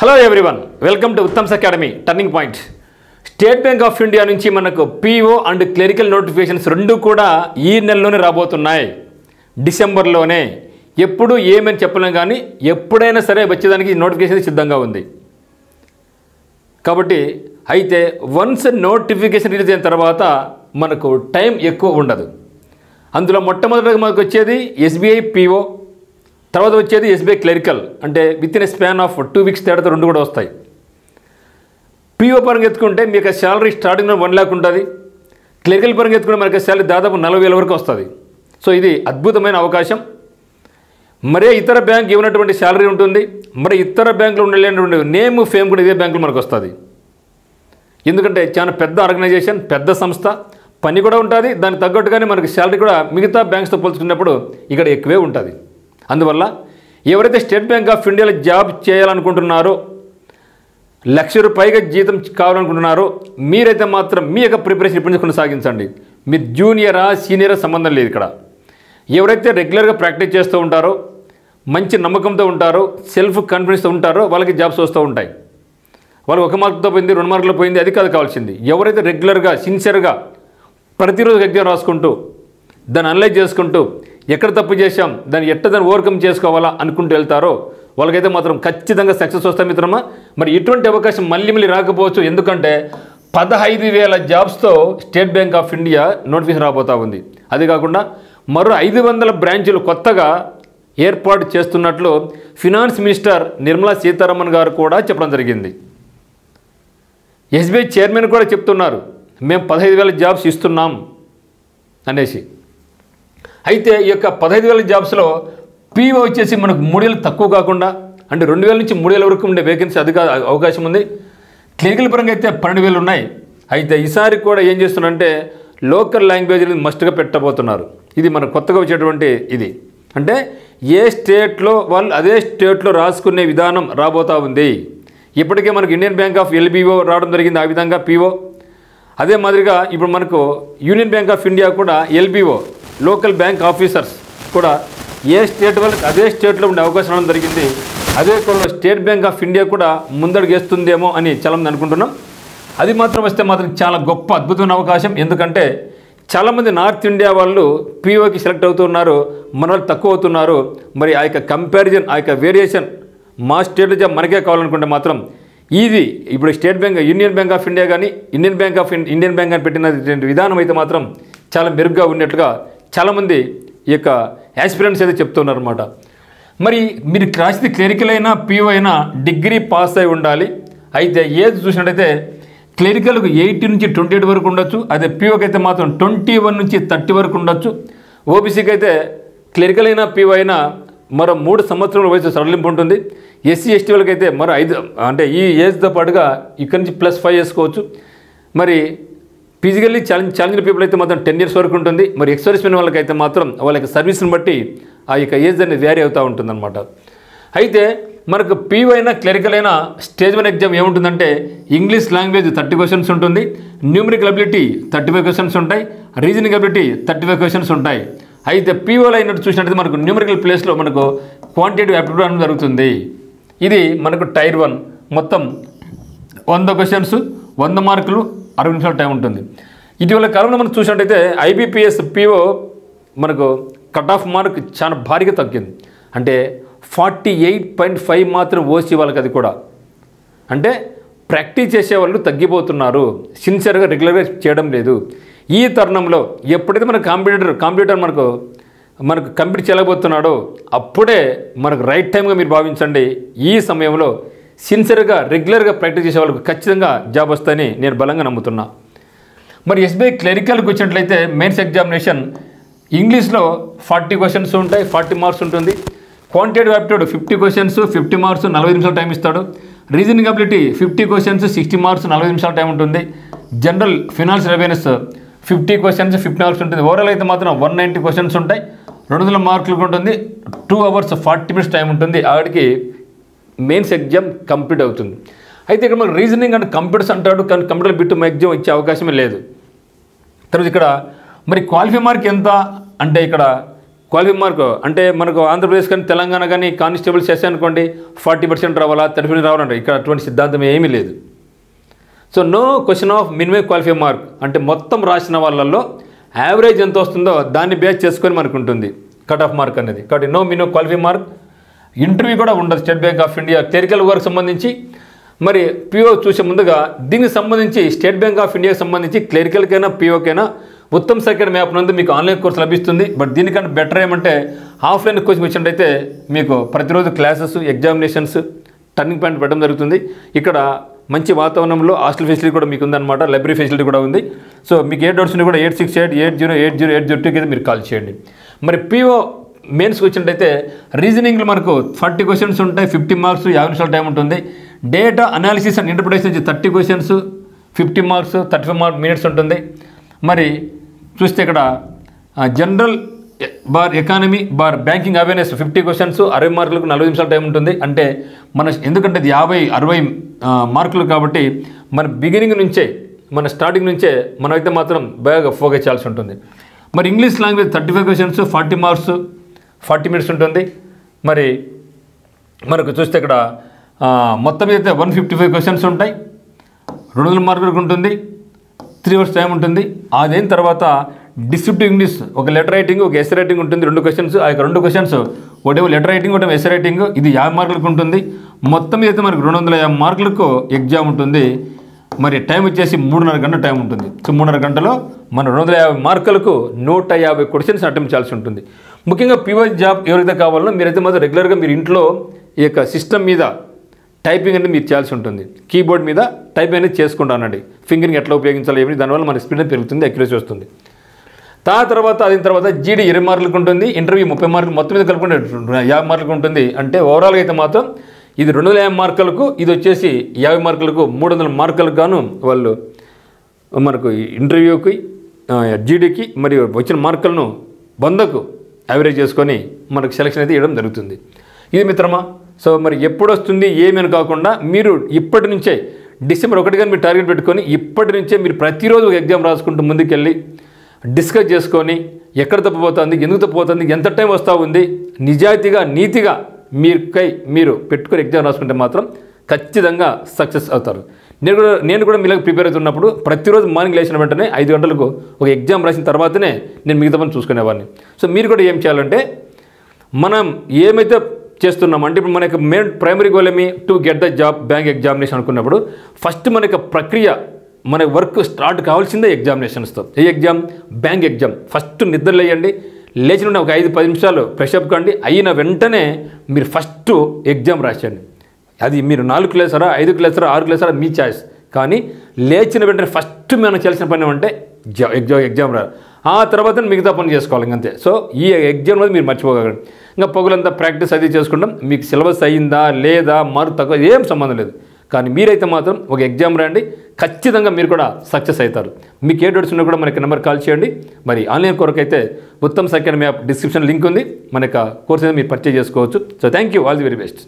Hello everyone, welcome to Uttam's academy turning point. State Bank of India నుంచి మనకు PO and clerical notifications రెండు కూడా ఈ నెలలోనే రాబోతున్నాయి. డిసెంబర్లోనే. ఎప్పుడు ఏమని చెప్పలేం, కానీ ఎప్పుడైనా సరే వచ్చేదానికి నోటిఫికేషన్ సిద్ధంగా ఉంది. కాబట్టి అయితే వన్స్ నోటిఫికేషన్ రిలీజ్ అయిన తర్వాత మనకు టైం ఎక్కువ ఉండదు. అందులో మొట్టమొదటిగా మనకు వచ్చేది ఎస్బీఐ పీఓ, తర్వాత వచ్చేది ఎస్బీఐ క్లరికల్. అంటే with in span of 2 weeks తేడాతో రెండు కూడా వస్తాయి. పీఓ పరంగా ఎత్తుకుంటే మీకు శాలరీ స్టార్టింగ్లో 1 lakh ఉంటుంది. క్లరికల్ పరంగా ఎత్తుకుంటే మనకి శాలరీ దాదాపు 40,000 వరకు వస్తుంది. సో ఇది అద్భుతమైన అవకాశం. మరే ఇతర బ్యాంక్ ఇవ్వనటువంటి శాలరీ ఉంటుంది, మరి ఇతర బ్యాంకులు ఉండలేనటువంటి నేమ్ ఫేమ్ కూడా ఇదే బ్యాంకులో మనకు వస్తుంది. ఎందుకంటే చాలా పెద్ద ఆర్గనైజేషన్, పెద్ద సంస్థ, పని కూడా ఉంటుంది. దానికి తగ్గట్టుగానే మనకి శాలరీ కూడా మిగతా బ్యాంక్స్తో పోల్చుకున్నప్పుడు ఇక్కడ ఎక్కువే ఉంటుంది. అందువల్ల ఎవరైతే స్టేట్ బ్యాంక్ ఆఫ్ ఇండియాలో జాబ్ చేయాలనుకుంటున్నారో, ₹1,00,000 పైగా జీతం కావాలనుకుంటున్నారో, మీరైతే మాత్రం మీ యొక్క ప్రిపరేషన్ ఇప్పటి నుంచి కొనసాగించండి. మీరు జూనియరా సీనియరా సంబంధం లేదు. ఇక్కడ ఎవరైతే రెగ్యులర్గా ప్రాక్టీస్ చేస్తూ ఉంటారో, మంచి నమ్మకంతో ఉంటారో, సెల్ఫ్ కాన్ఫిడెన్స్తో ఉంటారో వాళ్ళకి జాబ్స్ వస్తూ ఉంటాయి. వాళ్ళు 1 మార్కుతో పోయింది, 2 మార్కులు పోయింది, అది కాదు కావాల్సింది. ఎవరైతే రెగ్యులర్గా సిన్సియర్గా ప్రతిరోజు ఎగ్జామ్ రాసుకుంటూ దాన్ని అనలైజ్ చేసుకుంటూ ఎక్కడ తప్పు చేశాం, దాన్ని ఓవర్కమ్ చేసుకోవాలా అనుకుంటూ వెళ్తారో వాళ్ళకైతే మాత్రం ఖచ్చితంగా సక్సెస్ వస్తాయి మిత్రమా. మరి ఇటువంటి అవకాశం మళ్ళీ రాకపోవచ్చు. ఎందుకంటే 15,000 జాబ్స్తో State Bank of India notification రాబోతూ ఉంది. అది కాకుండా మరో 500 బ్రాంచులు కొత్తగా ఏర్పాటు చేస్తున్నట్లు ఫినాన్స్ మినిస్టర్ నిర్మలా సీతారామన్ గారు కూడా చెప్పడం జరిగింది. ఎస్బీఐ చైర్మన్ కూడా చెప్తున్నారు, మేము 15,000 జాబ్స్ ఇస్తున్నాం అనేసి. అయితే ఈ యొక్క 15,000 జాబ్స్లో పీఓ వచ్చేసి మనకు 3,000 తక్కువ కాకుండా, అంటే 2,000 నుంచి 3,000 వరకు ఉండే వేకెన్సీ అవకాశం ఉంది. క్లినికల్ పరంగా అయితే 12,000 ఉన్నాయి. అయితే ఈసారి కూడా ఏం చేస్తున్నారంటే లోకల్ లాంగ్వేజ్ని మస్ట్గా పెట్టబోతున్నారు. ఇది మన కొత్తగా వచ్చేటువంటి ఇది. అంటే ఏ స్టేట్లో వాళ్ళు అదే స్టేట్లో రాసుకునే విధానం రాబోతూ ఉంది. ఇప్పటికే మనకు ఇండియన్ బ్యాంక్ ఆఫ్ ఎల్బీఓ రావడం జరిగింది, ఆ విధంగా పీఓ. అదే మాదిరిగా ఇప్పుడు మనకు యూనియన్ బ్యాంక్ ఆఫ్ ఇండియా కూడా ఎల్బీఓ, లోకల్ బ్యాంక్ ఆఫీసర్స్ కూడా ఏ స్టేట్ వాళ్ళకి అదే స్టేట్లో ఉండే అవకాశం రావడం జరిగింది. అదే కూడా స్టేట్ బ్యాంక్ ఆఫ్ ఇండియా కూడా ముందడుగేస్తుందేమో అని చాలామంది అనుకుంటున్నాం. అది మాత్రం వస్తే మాత్రం చాలా గొప్ప అద్భుతమైన అవకాశం. ఎందుకంటే చాలామంది నార్త్ ఇండియా వాళ్ళు పీఓకి సెలెక్ట్ అవుతున్నారు, మన వాళ్ళు తక్కువ అవుతున్నారు. మరి ఆ యొక్క కంపారిజన్, ఆ యొక్క వేరియేషన్ మా స్టేట్ జాబ్ మనకే కావాలనుకుంటే మాత్రం ఇది ఇప్పుడు state bank, union bank of India కానీ ఇండియన్ బ్యాంక్ అని పెట్టిన విధానం అయితే మాత్రం చాలా మెరుగ్గా ఉన్నట్లుగా చాలామంది ఈ యొక్క యాస్పిరెంట్స్ అయితే చెప్తున్నారు అన్నమాట. మరి మీరు రాసింది క్లరికల్ అయినా పీఓ అయినా డిగ్రీ పాస్ అయి ఉండాలి. అయితే ఏజ్ చూసినట్టయితే క్లరికల్కు 18 నుంచి 28 వరకు ఉండొచ్చు. అదే పీఓకి అయితే మాత్రం 21 నుంచి 30 వరకు ఉండొచ్చు. ఓబీసీకి అయితే క్లరికల్ అయినా పీఓ అయినా మరో 3 సంవత్సరాల వయసు సడలింపు ఉంటుంది. ఎస్సీ ఎస్టీ వాళ్ళకి అయితే మరో 5, అంటే ఈ ఏజ్తో పాటుగా ఇక్కడి నుంచి +5 వేసుకోవచ్చు. మరి ఫిజికల్లీ ఛాలెంజ్డ్ పీపుల్ అయితే మాత్రం 10 years వరకు ఉంటుంది. మరి ఎక్స్‌సర్వీస్‌మెన్ వాళ్ళకైతే మాత్రం వాళ్ళకి సర్వీస్ని బట్టి ఆ యొక్క ఏజ్ అనేది వ్యారీ అవుతూ ఉంటుందన్నమాట. అయితే మనకు పీఓ అయినా క్లరికల్ అయినా స్టేజ్ 1 ఎగ్జామ్ ఏముంటుందంటే ఇంగ్లీష్ లాంగ్వేజ్ 30 questions ఉంటుంది, న్యూమరికల్ అబిలిటీ 35 questions ఉంటాయి, రీజనింగ్ అబిలిటీ 35 questions ఉంటాయి. అయితే పీఓలో అయినట్టు చూసినట్టయితే మనకు న్యూమరికల్ ప్లేస్లో మనకు క్వాంటిటేటివ్ యాప్టిట్యూడ్ అనేది జరుగుతుంది. ఇది మనకు టైర్ 1 మొత్తం 100 questions, 100 మార్కులు, 60 నిమిషాల టైం ఉంటుంది. ఇటీవల కాలంలో మనం చూసినట్టయితే ఐబీపీఎస్ పీఓ మనకు కట్ ఆఫ్ మార్క్ చాలా భారీగా తగ్గింది. అంటే 48.5 మాత్రం ఓసీ వాళ్ళకి. అది కూడా అంటే ప్రాక్టీస్ చేసేవాళ్ళు తగ్గిపోతున్నారు, సిన్సియర్గా రెగ్యులర్గా చేయడం లేదు. ఈ తరుణంలో ఎప్పుడైతే మన కంప్యూటర్ మనకు కంప్లీట్ చేయలేకపోతున్నాడో అప్పుడే మనకు రైట్ టైంగా మీరు భావించండి. ఈ సమయంలో సిన్సియర్గా రెగ్యులర్గా ప్రాక్టీస్ చేసే వాళ్ళకు ఖచ్చితంగా జాబ్ వస్తాయని నేను బలంగా నమ్ముతున్నా. మరి ఎస్బీఐ క్లరికల్కి వచ్చినట్లయితే మెయిన్స్ ఎగ్జామినేషన్ ఇంగ్లీష్లో 40 questions ఉంటాయి, 40 మార్క్స్ ఉంటుంది. క్వాంటిటేటివ్ యాప్టిట్యూడ్ 50 questions, 50 మార్క్స్, 40 నిమిషాల టైం ఇస్తాడు. రీజనింగ్ అబిలిటీ 50 questions, 60 మార్క్స్, 40 నిమిషాల టైం ఉంటుంది. General financial awareness 50 questions, 50 marks ఉంటుంది. ఓవరాల్ అయితే మాత్రం 190 questions ఉంటాయి, 200 మార్కులకు ఉంటుంది, 2 hours 40 minutes టైం ఉంటుంది. ఆడికి మెయిన్స్ ఎగ్జామ్ కంప్లీట్ అవుతుంది. అయితే ఇక్కడ మనకు రీజనింగ్ అండ్ కంప్యూటర్స్ అంటాడు, కానీ కంప్యూటర్ బిట్ ఎగ్జామ్ ఇచ్చే అవకాశమే లేదు. తర్వాత ఇక్కడ మరి క్వాలిఫై మార్క్ ఎంత అంటే ఇక్కడ క్వాలిఫైయింగ్ మార్క్ అంటే మనకు ఆంధ్రప్రదేశ్ కానీ తెలంగాణ కానీ కానిస్టేబుల్ సెస్ అనుకోండి 40% రావాలా 30% రావాలంటే ఇక్కడ అటువంటి సిద్ధాంతం ఏమీ లేదు. So no question of minimum qualifying mark అంటే మొత్తం రాసిన వాళ్ళల్లో యావరేజ్ ఎంత వస్తుందో దాన్ని బేస్ చేసుకొని మనకు ఉంటుంది కట్ ఆఫ్ మార్క్ అనేది. కాబట్టి no minimum qualifying mark. Interview కూడా ఉండదు State Bank of India clerical work సంబంధించి. మరి పిఓ చూసే ముందుగా దీనికి సంబంధించి స్టేట్ బ్యాంక్ ఆఫ్ ఇండియాకి సంబంధించి క్లరికల్కైనా పిఓకైనా ఉత్తమ్ సెకండ్ మ్యాప్ నందు మీకు ఆన్లైన్ కోర్సు లభిస్తుంది. బట్ దీనికంటే బెటర్ ఏమంటే ఆఫ్లైన్ కోచింగ్ వచ్చినట్టయితే మీకు ప్రతిరోజు క్లాసెస్ ఎగ్జామినేషన్స్ టర్నింగ్ పాయింట్ పెట్టడం జరుగుతుంది. ఇక్కడ మంచి వాతావరణంలో హాస్టల్ ఫెసిలిటీ కూడా మీకు ఉందన్నమాట, లైబ్రరీ ఫెసిలిటీ కూడా ఉంది. సో మీకు ఏ డౌట్స్ కూడా 8688080802 అయితే మీరు కాల్ చేయండి. మరి పిఓ మెయిన్స్కి వచ్చినట్టయితే రీజనింగ్లో మనకు 40 క్వశ్చన్స్ ఉంటాయి, 50 మార్క్స్, 50 నిమిషాల టైం ఉంటుంది. డేటా అనాలిసిస్ అండ్ ఇంటర్ప్రిటేషన్ నుంచి 30 క్వశ్చన్స్, 50 మార్క్స్, 35 మినిట్స్ ఉంటుంది. మరి చూస్తే ఇక్కడ general bar economy bar banking awareness 50 questions, 60 మార్కులకు 40 నిమిషాల టైం ఉంటుంది. అంటే మన ఎందుకంటే ఇది 50-60 మార్కులు కాబట్టి మన బిగినింగ్ నుంచే మన స్టార్టింగ్ నుంచే మనమైతే మాత్రం బాగా ఫోకస్ చేయాల్సి ఉంటుంది. మరి English language 35 questions, 40 marks, 40 minutes ఉంటుంది. మరి మనకు చూస్తే ఇక్కడ మొత్తం అయితే 155 క్వశ్చన్స్ ఉంటాయి, 200 మార్కులకు ఉంటుంది, 3 అవర్స్ టైం ఉంటుంది. అదైన తర్వాత డిస్క్రిప్టివ్ ఇంగ్లీష్ ఒక లెటర్ రైటింగ్ ఒక ఎస్సే రైటింగ్ ఉంటుంది, 2 క్వశ్చన్స్. ఆ యొక్క 2 క్వశ్చన్స్ ఒకటేమో లెటర్ రైటింగ్ ఒకటేమో ఎస్సే రైటింగ్, ఇది 50 మార్కులకు ఉంటుంది. మొత్తం అయితే మనకు 250 మార్కులకు ఎగ్జామ్ ఉంటుంది. మరి టైం వచ్చేసి 3.5 గంటల టైం ఉంటుంది. సో 3.5 గంటలో మన 250 మార్కులకు 150 క్వశ్చన్స్ అటెంప్ట్ చేయాల్సి ఉంటుంది. ముఖ్యంగా పిఓ జాబ్ ఎవరైతే కావాలో మీరైతే మాత్రం రెగ్యులర్గా మీరు ఇంట్లో ఈ యొక్క సిస్టమ్ మీద టైపింగ్ అనేది మీరు చేయాల్సి ఉంటుంది. కీబోర్డ్ మీద టైపింగ్ అనేది చేసుకుంటానండి. ఫింగరింగ్ ఎట్లా ఉపయోగించాలి ఏమి, దానివల్ల మన స్పీడ్ పెరుగుతుంది, అక్యురసీ వస్తుంది. తర్వాత అయిన తర్వాత జీడీ 20 మార్కులకు ఉంటుంది, ఇంటర్వ్యూ 30 మార్కులు, మొత్తం మీద కలుపుకుంటే 50 మార్కులకు ఉంటుంది. అంటే ఓవరాల్గా అయితే మాత్రం ఇది 250 మార్కులకు, ఇది వచ్చేసి 50 మార్కులకు, 300 మార్కులకు గాను వాళ్ళు మనకు ఇంటర్వ్యూకి జీడీకి మరియు వచ్చిన మార్కులను 100కు యావరేజ్ చేసుకొని మనకు సెలక్షన్ అయితే ఇవ్వడం జరుగుతుంది. ఇది మిత్రమా. సో మరి ఎప్పుడు వస్తుంది ఏమని కాకుండా మీరు ఇప్పటి నుంచే డిసెంబర్ 1 కానీ మీరు టార్గెట్ పెట్టుకొని ఇప్పటి నుంచే మీరు ప్రతిరోజు ఒక ఎగ్జామ్ రాసుకుంటూ ముందుకెళ్ళి డిస్కస్ చేసుకొని ఎక్కడ తప్పిపోతుంది, ఎందుకు తప్పిపోతుంది, ఎంత టైం వస్తూ ఉంది, నిజాయితీగా నీతిగా మీరు పెట్టుకొని ఎగ్జామ్ రాసుకుంటే మాత్రం ఖచ్చితంగా సక్సెస్ అవుతారు. నేను కూడా మీలాగా ప్రిపేర్ అవుతున్నప్పుడు ప్రతిరోజు మార్నింగ్ లేచిన వెంటనే 5 గంటలకు ఒక ఎగ్జామ్ రాసిన తర్వాతనే నేను మిగతా పని చూసుకునేవాడిని. సో మీరు కూడా ఏం చేయాలంటే మనం ఏమైతే చేస్తున్నాం అంటే ఇప్పుడు మనకి మెయిన్ ప్రైమరీ గోల్ ఏమి to get the job bank examination అనుకున్నప్పుడు ఫస్ట్ మనకి ప్రక్రియ మన వర్క్ స్టార్ట్ కావాల్సిందే ఎగ్జామినేషన్స్తో. ఏ ఎగ్జామ్? Bank exam. ఫస్ట్ నిద్రలేయండి, లేచిన ఒక 5-10 నిమిషాలు ఫ్రెష్ అప్ కండి, అయిన వెంటనే మీరు ఫస్ట్ ఎగ్జామ్ రాసేయండి. అది మీరు 4 లేసారా 5 లేసారా 6 లేసారా మీ చాయిస్. కానీ లేచిన వెంటనే ఫస్ట్ మనం చేయాల్సిన పని ఏమంటే ఎగ్జామ్ రా, ఆ తర్వాత మిగతా పని చేసుకోవాలి ఇంకంతే. సో ఈ ఎగ్జామ్ అనేది మీరు మర్చిపోగలరు. ఇంకా పొగలంతా ప్రాక్టీస్ అది చేసుకుంటాం, మీకు సిలబస్ అయ్యిందా లేదా మార్క్ తక్కువ ఏం సంబంధం లేదు. కానీ మీరైతే మాత్రం ఒక ఎగ్జామ్ రాయండి, ఖచ్చితంగా మీరు కూడా సక్సెస్ అవుతారు. మీకు ఏ డౌట్స్ ఉన్నా కూడా మనకి నెంబర్ కాల్ చేయండి. మరి ఆన్లైన్ కొరకు అయితే Uttam second map description link ఉంది, మన యొక్క కోర్స్ అయితే మీరు పర్చేజ్ చేసుకోవచ్చు. So thank you, all the very best.